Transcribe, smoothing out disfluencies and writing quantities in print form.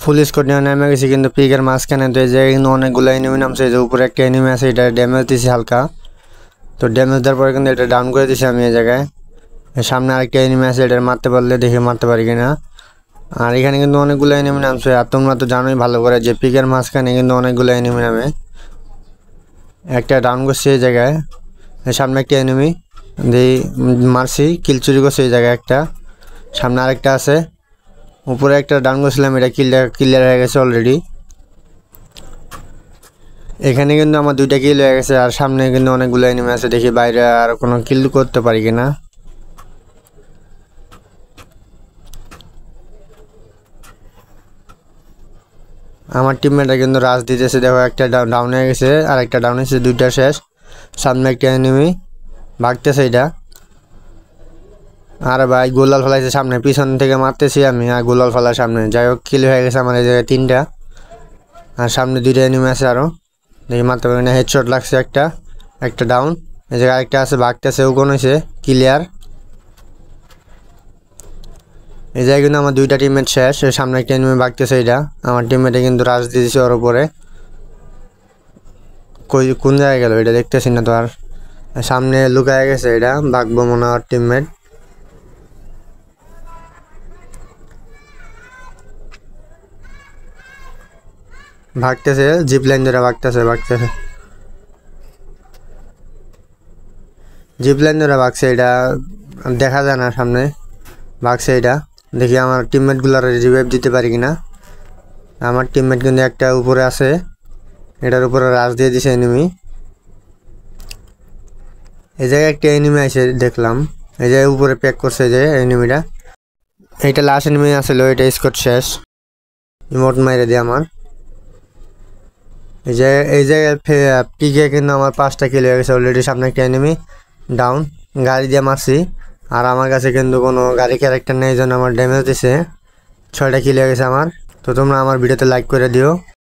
ফুল score নিয়ে নেমে গেছি কিন্তু পিকের মাঝখানে। তো এই জায়গায় কিন্তু অনেকগুলো এনিমি নামছে। এই যে উপরে একটা এনিমি আছে, এটা ড্যামেজ দিছি হালকা। তো ড্যামেজ দেওয়ার পরে কিন্তু এটা ডাউন করে দিছি আমি এই জায়গায়। সামনে আরেকটা এনিমি আছে, এটা মারতে পারলে দেখে মারতে পারি কিনা। আর এখানে কিন্তু অনেকগুলো এনিমি নামছে। আর তোমরা তো জানোই ভালো করে যে পিকের মাঝখানে কিন্তু অনেকগুলো এনিমি নামে। একটা ডাউন করছে এই জায়গায়, সামনে একটা এনিমি দিয়ে মারছি, কিল চুরি করছে এই জায়গায় একটা। সামনে আরেকটা আছে, উপরে একটা ডাউন করছিলাম, এটা ক্লিয়ার হয়ে গেছে অলরেডি। এখানে কিন্তু আমার 2টা কিল হয়ে গেছে। আর সামনে কিন্তু অনেকগুলো এনিমি আছে, দেখি বাইরে আর কোনো কিল করতে পারি কিনা। আমার টিমমেটরা কিন্তু রাশ দিতেছে, দেখো একটা ডাউন হয়ে গেছে, আর একটা ডাউন হয়েছে, 2টা শেষ। সামনে একটা এনিমি ভাগতেছে এটা। আর ভাই গোলাল ফেলাইছে সামনে, পিছন থেকে মারতেছি আমি, আর গোলাল ফেলার সামনে। যাই হোক কিল হয়ে গেছে আমার এই জায়গায় 3টা। আর সামনে 2টা এনিমি আছে আরও, দেখি মারতে পারি না। হেডশট লাগছে একটা ডাউন। এই জায়গায় আরেকটা আছে, ভাগতেছে, ও কোন হয়েছে ক্লিয়ার। এই জায়গায় কিন্তু আমার 2টা টিমমেট শেষ। সামনে একটা এনিমি ভাগতেছে, এটা আমার টিমমেটে কিন্তু রাশ দিয়েছে ওর উপরে। কোন জায়গায় গেল এটা দেখতেছি না তো। আর সামনে লুকায় গেছে, এটা ভাগবো মনে হয় টিমমেট। ভাগতেছে, জিপ লাইন ধরে ভাগতেছে জিপ লাইন ধরে ভাগছে, এটা দেখা যায় না সামনে। ভাগছে এটা, দেখি আমার টিমমেটগুলোর রিভাইভ দিতে পারি কিনা। আমার টিমমেট কিন্তু একটা উপরে আছে, এটার উপরে রাশ দিয়ে দিছে এনিমি। এই জায়গায় একটা এনিমি আছে দেখলাম, এই জায়গায় উপরে প্যাক করছে যে এনিমিটা। এইটা লাস্ট এনিমি আসলে, এটা স্কোর শেষ। ইমোট মাইরে দিয়ে আমার এই জায়গায় পিকে কিন্তু আমার 5টা কিল হয়ে গেছে অলরেডি। সামনে একটা এনিমি ডাউন, গাড়ি দিয়ে মারছি। আর আমার কাছে কিন্তু কোনো গাড়ি ক্যারেক্টার নেই, জন্য আমার ড্যামেজ দিছে। 6টা কিল হয়ে গেছে আমার। তো তোমরা আমার ভিডিওতে লাইক করে দিও।